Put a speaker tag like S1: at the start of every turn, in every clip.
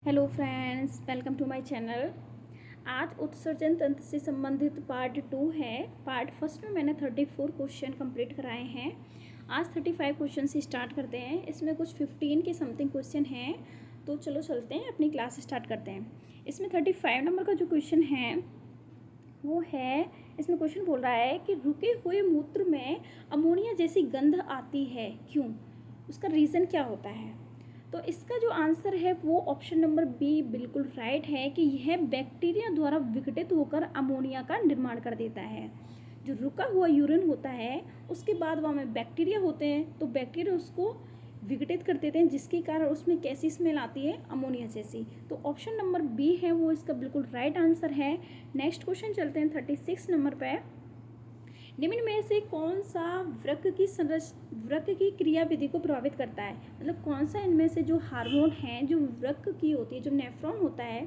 S1: Hello friends, welcome to my channel. आज उत्सर्जन तंत्र से संबंधित पार्ट 2 है। पार्ट फर्स्ट में मैंने 34 क्वेश्चन कंप्लीट कराए हैं। आज 35 क्वेश्चन से स्टार्ट करते हैं। इसमें कुछ 15 के समथिंग क्वेश्चन हैं, तो चलो चलते हैं अपनी क्लास स्टार्ट करते हैं। इसमें 35 नंबर का जो क्वेश्चन है वो है, इसमें क्वेश्चन बोल रहा है कि रुके हुए मूत्र में अमोनिया जैसी गंध आती है, क्यों? उसका रीज़न क्या होता है? तो इसका जो आंसर है वो ऑप्शन नंबर बी बिल्कुल राइट है कि यह बैक्टीरिया द्वारा विघटित होकर अमोनिया का निर्माण कर देता है। जो रुका हुआ यूरिन होता है उसके बाद वहाँ में बैक्टीरिया होते हैं, तो बैक्टीरिया उसको विघटित कर देते हैं, जिसके कारण उसमें कैसी स्मेल आती है? अमोनिया जैसी। तो ऑप्शन नंबर बी है वो इसका बिल्कुल राइट आंसर है। नेक्स्ट क्वेश्चन चलते हैं 36 नंबर पे। निम्न में से कौन सा वृक्क की क्रियाविधि को प्रभावित करता है? मतलब कौन सा इनमें से जो हार्मोन है जो वृक्क की होती है, जो नेफ्रॉन होता है,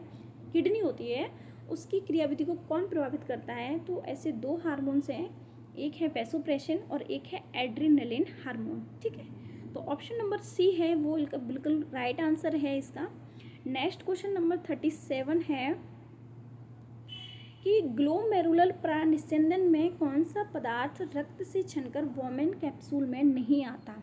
S1: किडनी होती है, उसकी क्रियाविधि को कौन प्रभावित करता है? तो ऐसे दो हार्मोन्स हैं, एक है वैसोप्रेसिन और एक है एड्रेनलिन हार्मोन। ठीक है, तो ऑप्शन नंबर सी है वो बिल्कुल राइट आंसर है इसका। नेक्स्ट क्वेश्चन नंबर 37 है कि ग्लोमेरुलर प्राणनिस्यंदन में कौन सा पदार्थ रक्त से छनकर वोमेन कैप्सूल में नहीं आता?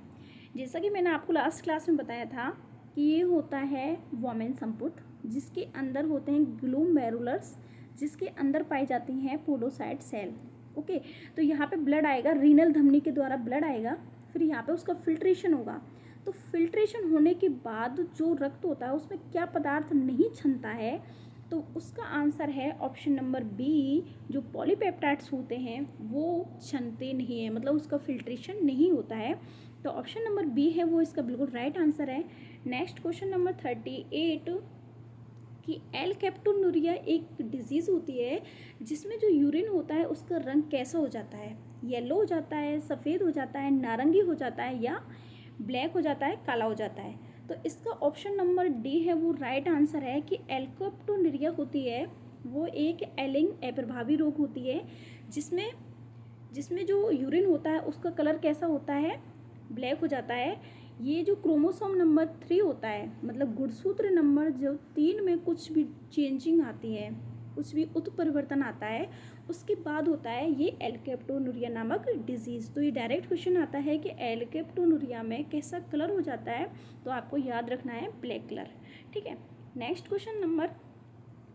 S1: जैसा कि मैंने आपको लास्ट क्लास में बताया था कि ये होता है वोमेन संपुट, जिसके अंदर होते हैं ग्लोमेरुलर्स, जिसके अंदर पाई जाती हैं पोडोसाइट सेल। ओके, तो यहाँ पे ब्लड आएगा, रीनल धमनी के द्वारा ब्लड आएगा, फिर यहाँ पे उसका फिल्ट्रेशन होगा। तो फिल्ट्रेशन होने के बाद जो रक्त होता है उसमें क्या पदार्थ नहीं छनता है? तो उसका आंसर है ऑप्शन नंबर बी, जो पॉलीपेप्टाइड्स होते हैं वो छनते नहीं है, मतलब उसका फिल्ट्रेशन नहीं होता है। तो ऑप्शन नंबर बी है वो इसका बिल्कुल राइट आंसर है। नेक्स्ट क्वेश्चन नंबर 38 कि एल्केप्टोनुरिया एक डिजीज़ होती है जिसमें जो यूरिन होता है उसका रंग कैसा हो जाता है? येलो हो जाता है, सफ़ेद हो जाता है, नारंगी हो जाता है, या ब्लैक हो जाता है, काला हो जाता है? तो इसका ऑप्शन नंबर डी है वो राइट आंसर है कि एल्केप्टोनुरिया होती है वो एक एलिंग अप्रभावी रोग होती है, जिसमें जिसमें जो यूरिन होता है उसका कलर कैसा होता है? ब्लैक हो जाता है। ये जो क्रोमोसोम नंबर 3 होता है, मतलब गुणसूत्र नंबर जो 3 में कुछ भी चेंजिंग आती है, कुछ भी उत्परिवर्तन आता है, उसके बाद होता है ये एल्केप्टोनुरिया नामक डिजीज़। तो ये डायरेक्ट क्वेश्चन आता है कि एल्केप्टोनुरिया में कैसा कलर हो जाता है? तो आपको याद रखना है ब्लैक कलर। ठीक है, नेक्स्ट क्वेश्चन नंबर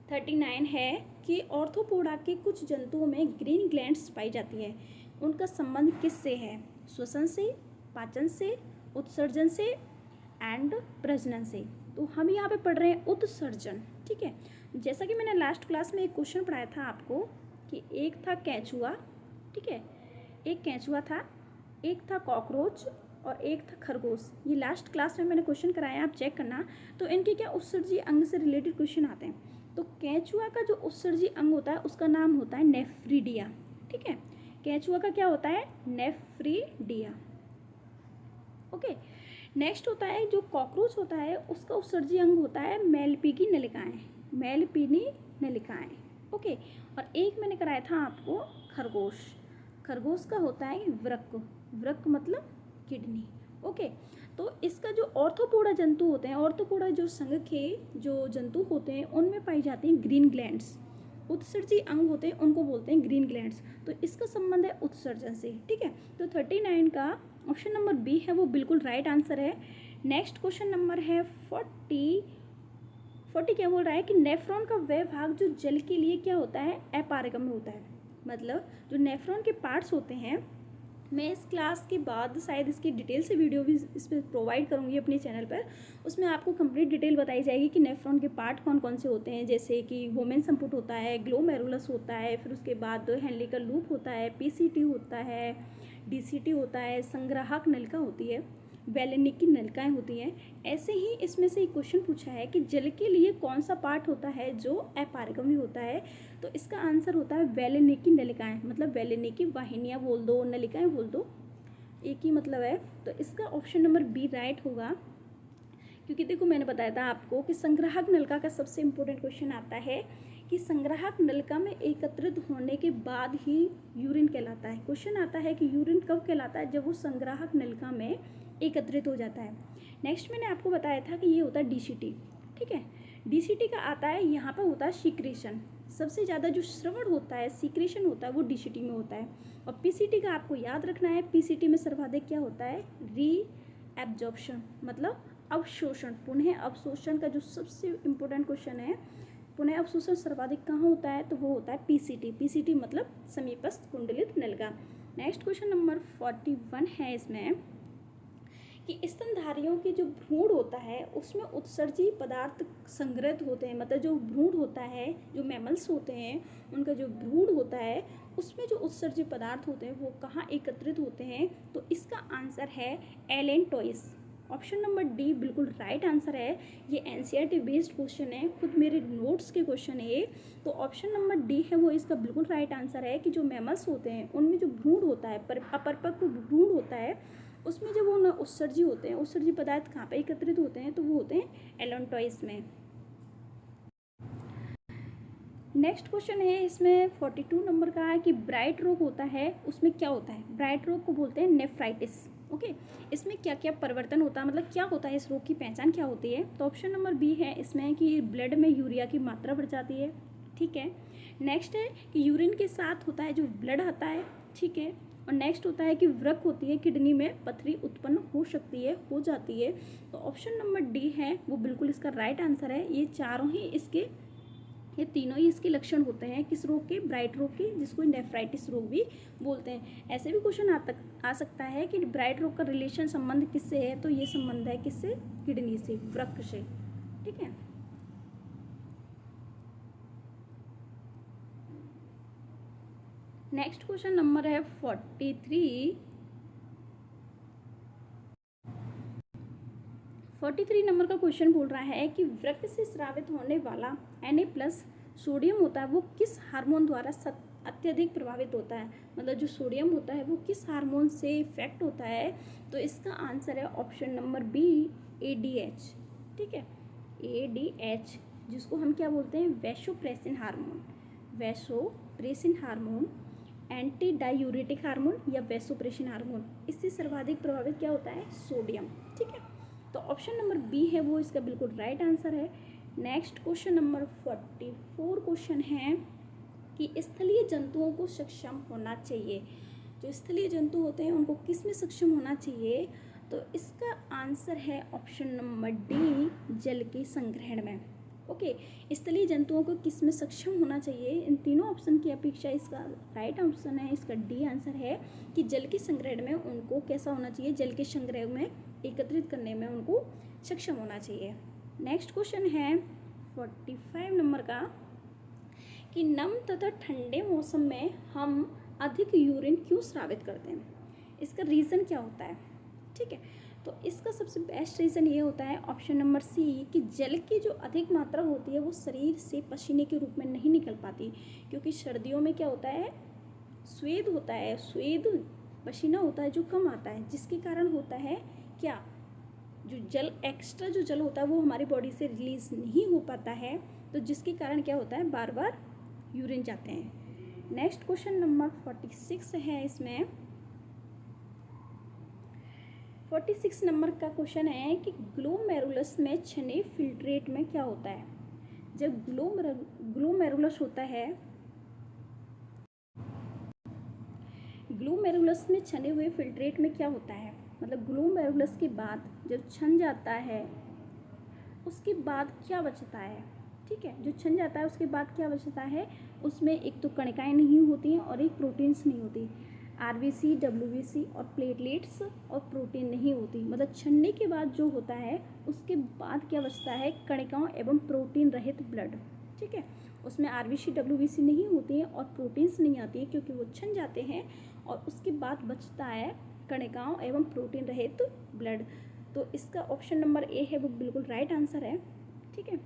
S1: 39 है कि ऑर्थोपोडा के कुछ जंतुओं में ग्रीन ग्लैंड्स पाई जाती है, उनका संबंध किससे है? श्वसन से, पाचन से, उत्सर्जन से एंड प्रजनन से। तो हम यहाँ पे पढ़ रहे हैं उत्सर्जन। ठीक है, जैसा कि मैंने लास्ट क्लास में एक क्वेश्चन पढ़ाया था आपको कि एक था केंचुआ, ठीक है, एक केंचुआ था, एक था कॉकरोच और एक था खरगोश। ये लास्ट क्लास में मैंने क्वेश्चन कराया, आप चेक करना। तो इनके क्या उत्सर्जी अंग से रिलेटेड क्वेश्चन आते हैं। तो केंचुआ का जो उत्सर्जी अंग होता है उसका नाम होता है नेफ्रिडिया। ठीक है, केंचुआ का क्या होता है? नेफ्रिडिया। ओके, नेक्स्ट होता है जो कॉकरोच होता है उसका उत्सर्जी अंग होता है मेलपीगी नलिकाएं, मेलपीनी नलिकाएं। ओके, और एक मैंने कराया था आपको खरगोश, खरगोश का होता है वृक्क, वृक्क मतलब किडनी। ओके, तो इसका जो ऑर्थोपोडा जंतु होते हैं, ऑर्थोपोडा जो संघ के जो जंतु होते हैं उनमें पाई जाती हैं ग्रीन ग्लैंड्स, उत्सर्जी अंग होते हैं उनको बोलते हैं ग्रीन ग्लैंड्स। तो इसका संबंध है उत्सर्जन से। ठीक है, तो 39 का ऑप्शन नंबर बी है वो बिल्कुल राइट आंसर है। नेक्स्ट क्वेश्चन नंबर है 40 क्या बोल रहा है कि नेफ्रॉन का वह भाग जो जल के लिए क्या होता है? अपारगम्य होता है। मतलब जो नेफ्रॉन के पार्ट्स होते हैं, मैं इस क्लास के बाद शायद इसकी डिटेल से वीडियो भी इस पर प्रोवाइड करूँगी अपने चैनल पर। उसमें आपको कंप्लीट डिटेल बताई जाएगी कि नेफ्रॉन के पार्ट कौन कौन से होते हैं, जैसे कि वोमेन संपुट होता है, ग्लोमेरुलस होता है, फिर उसके बाद हेनलिकल लूप होता है, पीसीटी होता है, डीसीटी होता है, संग्राहक नलिका होती है, वेलेनिक की नलिकाएं होती हैं। ऐसे ही इसमें से एक क्वेश्चन पूछा है कि जल के लिए कौन सा पार्ट होता है जो अपारगम्य होता है? तो इसका आंसर होता है वेलेनिक की नलिकाएं, मतलब वेलेनिक की वाहिनियाँ बोल दो, नलिकाएं बोल दो, एक ही मतलब है। तो इसका ऑप्शन नंबर बी राइट होगा, क्योंकि देखो मैंने बताया था आपको कि संग्राहक नलिका का सबसे इम्पोर्टेंट क्वेश्चन आता है कि संग्राहक नलिका में एकत्रित होने के बाद ही यूरिन कहलाता है। क्वेश्चन आता है कि यूरिन कब कहलाता है? जब वो संग्राहक नलिका में एकत्रित हो जाता है। नेक्स्ट मैंने आपको बताया था कि ये होता है डीसीटी। ठीक है, डीसीटी का आता है, यहाँ पर होता है सीक्रेशन। सबसे ज़्यादा जो श्रवण होता है, सीक्रेशन होता है, वो डीसीटी में होता है। और पीसीटी का आपको याद रखना है, पीसीटी में सर्वाधिक क्या होता है, री एब्जॉर्प्शन, मतलब अवशोषण, पुनः अवशोषण का जो सबसे इम्पोर्टेंट क्वेश्चन है, पुनः अवशोषण सर्वाधिक कहाँ होता है, तो वो होता है पीसीटी। पीसीटी मतलब समीपस्थ कुंडलित नलिका। नेक्स्ट क्वेश्चन नंबर 41 है इसमें कि स्तनधारियों की जो भ्रूण होता है उसमें उत्सर्जी पदार्थ संग्रहित होते हैं, मतलब जो भ्रूण होता है, जो मैमल्स होते हैं उनका जो भ्रूण होता है उसमें जो उत्सर्जी पदार्थ होते हैं वो कहाँ एकत्रित होते हैं, तो इसका आंसर है एलेंटोइस। ऑप्शन नंबर डी बिल्कुल राइट आंसर है। ये एनसीईआरटी बेस्ड क्वेश्चन है, खुद मेरे नोट्स के क्वेश्चन है ये, तो ऑप्शन नंबर डी है वो इसका बिल्कुल राइट आंसर है कि जो मैमल्स होते हैं उनमें जो भ्रूण होता है, अपरिपक्व भ्रूण होता है, उसमें जब वो न उत्सर्जी होते हैं, उत्सर्जी पदार्थ कहाँ पे एकत्रित होते हैं, तो वो होते हैं एलेंटोइस में। नेक्स्ट क्वेश्चन है इसमें 42 नंबर का है कि ब्राइट रोग होता है, उसमें क्या होता है, ब्राइट रोग को बोलते हैं नेफ्राइटिस। ओके, इसमें क्या क्या परिवर्तन होता है, मतलब क्या होता है, इस रोग की पहचान क्या होती है, तो ऑप्शन नंबर बी है इसमें कि ब्लड में यूरिया की मात्रा बढ़ जाती है। ठीक है, नेक्स्ट है कि यूरिन के साथ होता है जो ब्लड आता है। ठीक है, और नेक्स्ट होता है कि वृक होती है, किडनी में पथरी उत्पन्न हो सकती है, हो जाती है, तो ऑप्शन नंबर डी है वो बिल्कुल इसका राइट आंसर है। ये चारों ही इसके, ये तीनों ही इसके लक्षण होते हैं किस रोग के, ब्राइट रोग के, जिसको नेफ्राइटिस रोग भी बोलते हैं। ऐसे भी क्वेश्चन आ सकता है कि ब्राइट रोग का रिलेशन संबंध किससे है, तो ये संबंध है किससे, किडनी से, वृक्क से। ठीक है, नेक्स्ट क्वेश्चन नंबर है 43 नंबर का क्वेश्चन बोल रहा है कि वृक्क से स्रावित होने वाला Na+ सोडियम होता है वो किस हार्मोन द्वारा अत्यधिक प्रभावित होता है, मतलब जो सोडियम होता है वो किस हार्मोन से इफेक्ट होता है, तो इसका आंसर है ऑप्शन नंबर बी ADH। ठीक है, ADH जिसको हम क्या बोलते हैं, vasopressin hormone, vasopressin hormone, anti diuretic hormone या वैसोप्रेसिन हार्मोन, इससे सर्वाधिक प्रभावित क्या होता है, सोडियम। ठीक है, तो ऑप्शन नंबर बी है वो इसका बिल्कुल राइट आंसर है। नेक्स्ट क्वेश्चन नंबर 44 क्वेश्चन है कि स्थलीय जंतुओं को सक्षम होना चाहिए, जो स्थलीय जंतु होते हैं उनको किस में सक्षम होना चाहिए, तो इसका आंसर है ऑप्शन नंबर डी जल के संग्रहण में। ओके, स्थलीय जंतुओं को किस में सक्षम होना चाहिए, इन तीनों ऑप्शन की अपेक्षा इसका राइट ऑप्शन है, इसका डी आंसर है कि जल के संग्रहण में उनको कैसा होना चाहिए, जल के संग्रह में एकत्रित करने में उनको सक्षम होना चाहिए। नेक्स्ट क्वेश्चन है 45 नंबर का कि नम तथा ठंडे मौसम में हम अधिक यूरिन क्यों स्रावित करते हैं, इसका रीज़न क्या होता है। ठीक है, तो इसका सबसे बेस्ट रीज़न ये होता है ऑप्शन नंबर सी कि जल की जो अधिक मात्रा होती है वो शरीर से पसीने के रूप में नहीं निकल पाती, क्योंकि सर्दियों में क्या होता है, स्वेद होता है, स्वेद पसीना होता है जो कम आता है, जिसके कारण होता है क्या, जो जल एक्स्ट्रा जो जल होता है वो हमारी बॉडी से रिलीज नहीं हो पाता है, तो जिसके कारण क्या होता है, बार बार यूरिन जाते हैं। नेक्स्ट क्वेश्चन नंबर 46 है इसमें 46 नंबर का क्वेश्चन है कि ग्लोमेरुलस में छने फिल्ट्रेट में क्या होता है, जब ग्लोमेरुलस होता है, ग्लोमेरुलस में छने हुए फिल्ट्रेट में क्या होता है, मतलब ग्लोमेरुलस के बाद जब छन जाता है उसके बाद क्या बचता है। ठीक है, जो छन जाता है उसके बाद क्या बचता है, उसमें एक तो कणिकाएं नहीं होती हैं और एक प्रोटीन्स नहीं होती, RBC, WBC और प्लेटलेट्स और प्रोटीन नहीं होती, मतलब छनने के बाद जो होता है उसके बाद क्या बचता है, कणिकाओं एवं प्रोटीन रहित ब्लड। ठीक है, उसमें RBC, WBC नहीं होती है और प्रोटीन्स नहीं आती है क्योंकि वो छन जाते हैं, और उसके बाद बचता है कणिकाओं एवं प्रोटीन रहित ब्लड, तो इसका ऑप्शन नंबर ए है वो बिल्कुल राइट आंसर है। ठीक है,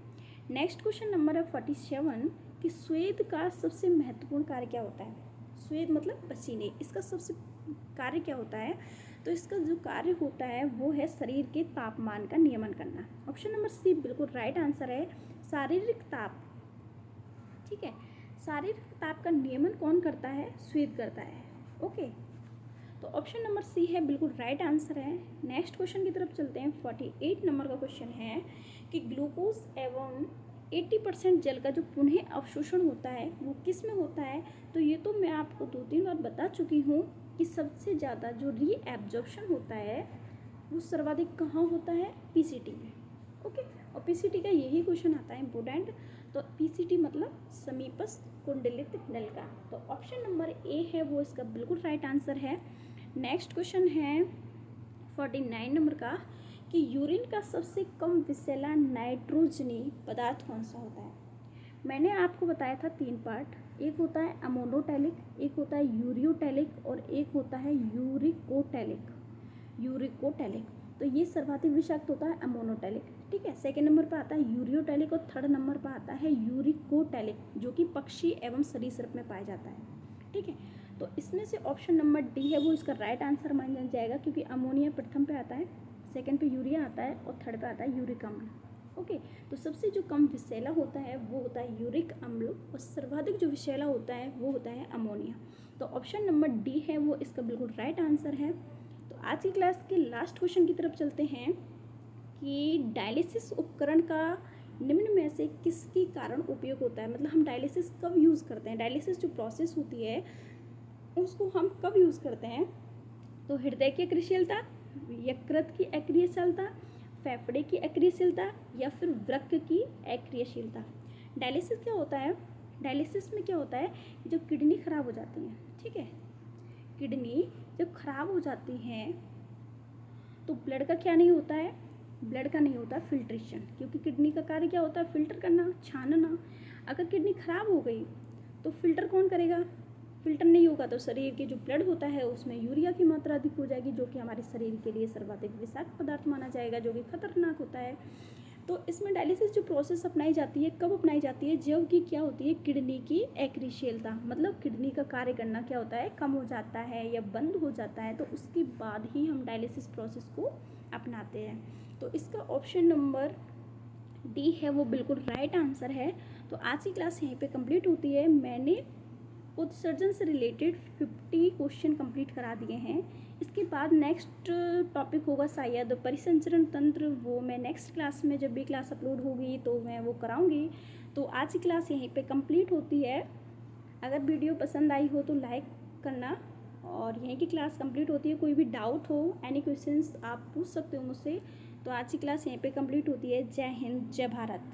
S1: नेक्स्ट क्वेश्चन नंबर है 47 कि स्वेद का सबसे महत्वपूर्ण कार्य क्या होता है, स्वेद मतलब पसीने, इसका सबसे कार्य क्या होता है, तो इसका जो कार्य होता है वो है शरीर के तापमान का नियमन करना। ऑप्शन नंबर सी बिल्कुल राइट आंसर है, शारीरिक ताप। ठीक है, शारीरिक ताप का नियमन कौन करता है, स्वेद करता है। ओके, तो ऑप्शन नंबर सी है बिल्कुल राइट आंसर है। नेक्स्ट क्वेश्चन की तरफ चलते हैं। 48 नंबर का क्वेश्चन है कि ग्लूकोज एवं 80% जल का जो पुनः अवशोषण होता है वो किस में होता है? तो ये तो मैं आपको 2-3 बार बता चुकी हूँ कि सबसे ज़्यादा जो रीएब्जॉर्प्शन होता है वो सर्वाधिक कहाँ होता है? पीसीटी में। ओके, और पीसीटी का यही क्वेश्चन आता है इम्पोर्टेंट। तो पीसीटी मतलब समीपस्थ कुंडलित नलिका। तो ऑप्शन नंबर ए है वो इसका बिल्कुल राइट आंसर है। नेक्स्ट क्वेश्चन है 49 नंबर का कि यूरिन का सबसे कम विषैला नाइट्रोजनी पदार्थ कौन सा होता है? मैंने आपको बताया था 3 पार्ट, एक होता है अमोनोटैलिक, एक होता है यूरियोटैलिक और एक होता है यूरिकोटैलिक। तो ये सर्वाधिक विषाक्त होता है अमोनोटैलिक, ठीक है। सेकेंड नंबर पर आता है यूरियोटैलिक और थर्ड नंबर पर आता है यूरिकोटैलिक, जो कि पक्षी एवं सरीसृप में पाया जाता है, ठीक है। तो इसमें से ऑप्शन नंबर डी है वो इसका राइट आंसर माना जाएगा, क्योंकि अमोनिया प्रथम पे आता है, सेकंड पे यूरिया आता है और थर्ड पे आता है यूरिक अम्ल। ओके, तो सबसे जो कम विषैला होता है वो होता है यूरिक अम्ल और सर्वाधिक जो विषैला होता है वो होता है अमोनिया। तो ऑप्शन नंबर डी है वो इसका बिल्कुल राइट आंसर है। तो आज की क्लास के लास्ट क्वेश्चन की तरफ चलते हैं कि डायलिसिस उपकरण का निम्न में से किसके कारण उपयोग होता है? मतलब हम डायलिसिस कब यूज़ करते हैं? डायलिसिस जो प्रोसेस होती है उसको हम कब यूज़ करते हैं? तो हृदय की अक्रियशीलता, यकृत की अक्रियशीलता, फेफड़े की अक्रियशीलता या फिर वृक्क की अक्रियशीलता। डायलिसिस क्या होता है? डायलिसिस में क्या होता है कि जब किडनी खराब हो जाती है, ठीक है, किडनी जब खराब हो जाती हैं तो ब्लड का क्या नहीं होता है? ब्लड का नहीं होता फिल्ट्रेशन, क्योंकि किडनी का कार्य क्या होता है? फिल्टर करना, छानना। अगर किडनी खराब हो गई तो फिल्टर कौन करेगा? फिल्टर नहीं होगा तो शरीर के जो ब्लड होता है उसमें यूरिया की मात्रा अधिक हो जाएगी, जो कि हमारे शरीर के लिए सर्वाधिक विषाक्त पदार्थ माना जाएगा, जो कि खतरनाक होता है। तो इसमें डायलिसिस जो प्रोसेस अपनाई जाती है, कब अपनाई जाती है? जब कि क्या होती है? किडनी की अक्रियशीलता, मतलब किडनी का कार्य करना क्या होता है? कम हो जाता है या बंद हो जाता है, तो उसके बाद ही हम डायलिसिस प्रोसेस को अपनाते हैं। तो इसका ऑप्शन नंबर डी है वो बिल्कुल राइट आंसर है। तो आज की क्लास यहीं पे कंप्लीट होती है। मैंने उत्सर्जन से रिलेटेड 50 क्वेश्चन कंप्लीट करा दिए हैं। इसके बाद नेक्स्ट टॉपिक होगा शायद परिसंचरण तंत्र, वो मैं नेक्स्ट क्लास में जब भी क्लास अपलोड होगी तो मैं वो कराऊंगी। तो आज की क्लास यहीं पे कंप्लीट होती है। अगर वीडियो पसंद आई हो तो लाइक करना, और यहीं की क्लास कंप्लीट होती है। कोई भी डाउट हो, एनी क्वेश्चंस आप पूछ सकते हो मुझसे। तो आज की क्लास यहीं पे कंप्लीट होती है। जय हिंद, जय भारत।